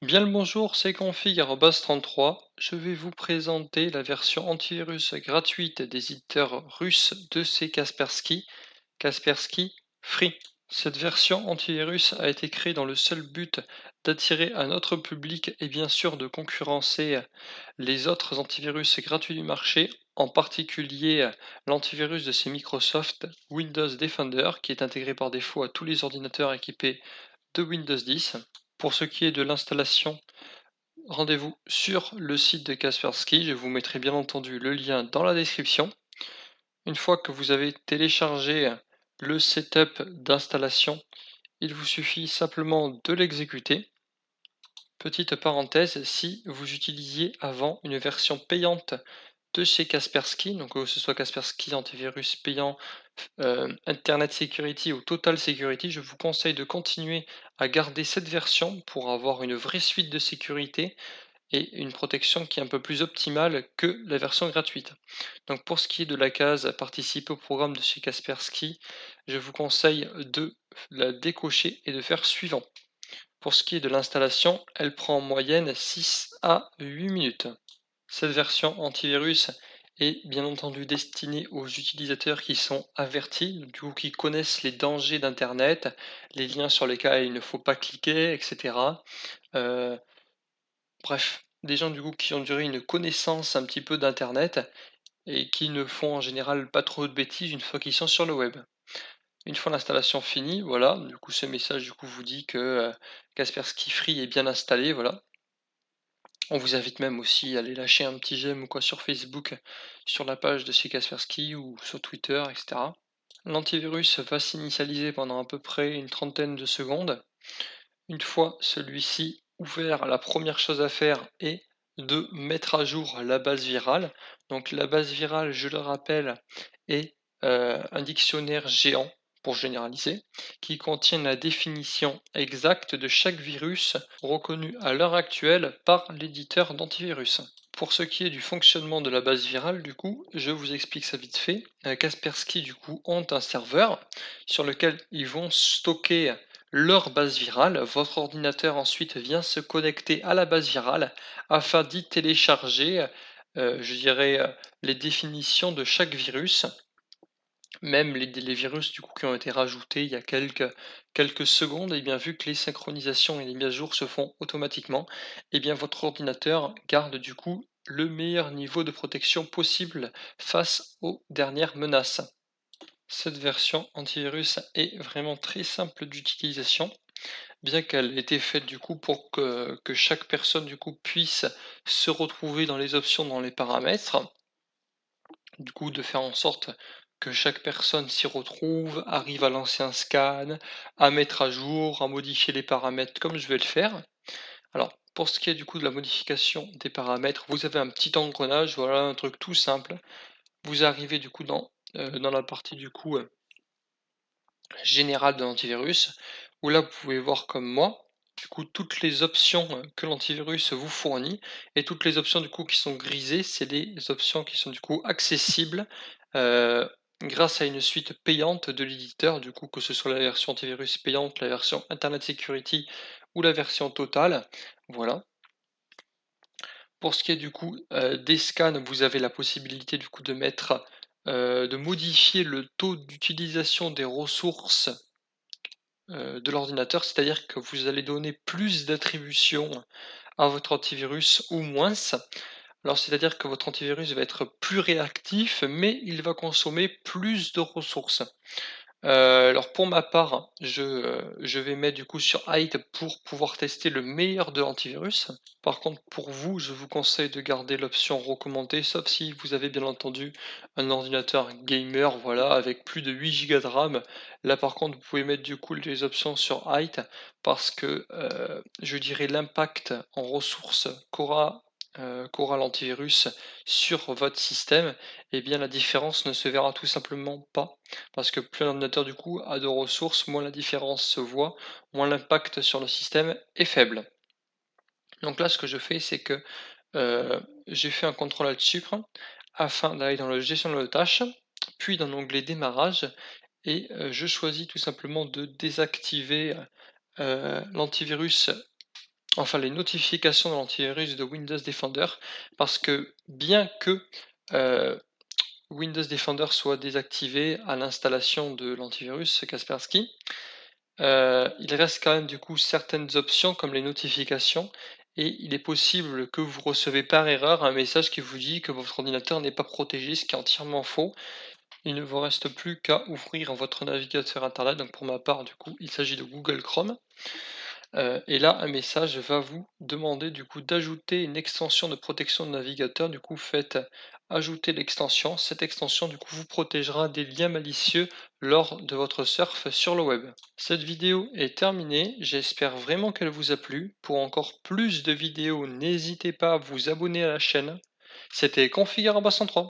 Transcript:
Bien le bonjour, c'est config@33. Je vais vous présenter la version antivirus gratuite des éditeurs russes de chez Kaspersky, Kaspersky Free. Cette version antivirus a été créée dans le seul but d'attirer un autre public et bien sûr de concurrencer les autres antivirus gratuits du marché, en particulier l'antivirus de chez Microsoft, Windows Defender, qui est intégré par défaut à tous les ordinateurs équipés de Windows 10. Pour ce qui est de l'installation, rendez-vous sur le site de Kaspersky. Je vous mettrai bien entendu le lien dans la description. Une fois que vous avez téléchargé le setup d'installation, il vous suffit simplement de l'exécuter. Petite parenthèse, si vous utilisiez avant une version payante de chez Kaspersky, donc que ce soit Kaspersky antivirus payant, Internet Security ou Total Security, je vous conseille de continuer à garder cette version pour avoir une vraie suite de sécurité et une protection qui est un peu plus optimale que la version gratuite. Donc pour ce qui est de la case participer au programme de chez Kaspersky, je vous conseille de la décocher et de faire suivant. Pour ce qui est de l'installation, elle prend en moyenne 6 à 8 minutes. Cette version antivirus est bien entendu destinée aux utilisateurs qui sont avertis, du coup qui connaissent les dangers d'internet, les liens sur lesquels il ne faut pas cliquer, etc. Euh, Bref, des gens du coup qui ont duré une connaissance un petit peu d'internet et qui ne font en général pas trop de bêtises une fois qu'ils sont sur le web. Une fois l'installation finie, voilà, du coup ce message du coup vous dit que Kaspersky Free est bien installé, voilà. On vous invite même aussi à aller lâcher un petit j'aime ou quoi sur Facebook, sur la page de chez Kaspersky ou sur Twitter, etc. L'antivirus va s'initialiser pendant à peu près une trentaine de secondes. Une fois celui-ci ouvert, la première chose à faire est de mettre à jour la base virale. Donc la base virale, je le rappelle, est un dictionnaire géant, pour généraliser, qui contient la définition exacte de chaque virus reconnu à l'heure actuelle par l'éditeur d'antivirus. Pour ce qui est du fonctionnement de la base virale, du coup, je vous explique ça vite fait. Kaspersky, du coup, ont un serveur sur lequel ils vont stocker leur base virale. Votre ordinateur ensuite vient se connecter à la base virale afin d'y télécharger, je dirais, les définitions de chaque virus, même les virus du coup qui ont été rajoutés il y a quelques secondes, et bien vu que les synchronisations et les mises à jour se font automatiquement, et bien votre ordinateur garde du coup le meilleur niveau de protection possible face aux dernières menaces. Cette version antivirus est vraiment très simple d'utilisation, bien qu'elle ait été faite du coup pour que chaque personne du coup puisse se retrouver dans les options, dans les paramètres, du coup de faire en sorte que chaque personne s'y retrouve, arrive à lancer un scan, à mettre à jour, à modifier les paramètres comme je vais le faire. Alors, pour ce qui est du coup de la modification des paramètres, vous avez un petit engrenage, voilà, un truc tout simple. Vous arrivez du coup dans la partie du coup générale de l'antivirus, où là vous pouvez voir comme moi, du coup toutes les options que l'antivirus vous fournit, et toutes les options du coup qui sont grisées, c'est les options qui sont du coup accessibles euh, grâce à une suite payante de l'éditeur, du coup que ce soit la version antivirus payante, la version Internet Security ou la version totale. Voilà. Pour ce qui est du coup des scans, vous avez la possibilité du coup de mettre, de modifier le taux d'utilisation des ressources de l'ordinateur, c'est-à-dire que vous allez donner plus d'attributions à votre antivirus ou moins. Alors, c'est-à-dire que votre antivirus va être plus réactif, mais il va consommer plus de ressources. Alors pour ma part, je vais mettre du coup sur Height pour pouvoir tester le meilleur de l'antivirus. Par contre, pour vous, je vous conseille de garder l'option recommandée, sauf si vous avez bien entendu un ordinateur gamer, voilà, avec plus de 8 Go de RAM. Là, par contre, vous pouvez mettre du coup les options sur Height parce que je dirais l'impact en ressources qu'aura l'antivirus sur votre système, eh bien la différence ne se verra tout simplement pas. Parce que plus un ordinateur du coup a de ressources, moins la différence se voit, moins l'impact sur le système est faible. Donc là, ce que je fais, c'est que j'ai fait un contrôle alt sucre afin d'aller dans la gestion de tâches, puis dans l'onglet démarrage, et je choisis tout simplement de désactiver l'antivirus enfin les notifications de l'antivirus de Windows Defender, parce que bien que, heu, Windows Defender soit désactivé à l'installation de l'antivirus Kaspersky, il reste quand même du coup certaines options comme les notifications et il est possible que vous recevez par erreur un message qui vous dit que votre ordinateur n'est pas protégé, ce qui est entièrement faux. Il ne vous reste plus qu'à ouvrir votre navigateur internet, donc pour ma part du coup, il s'agit de Google Chrome. Et là, un message va vous demander du coup d'ajouter une extension de protection de navigateur. Du coup, faites ajouter l'extension. Cette extension du coup vous protégera des liens malicieux lors de votre surf sur le web. Cette vidéo est terminée, j'espère vraiment qu'elle vous a plu. Pour encore plus de vidéos, n'hésitez pas à vous abonner à la chaîne. C'était Configure en bas 103.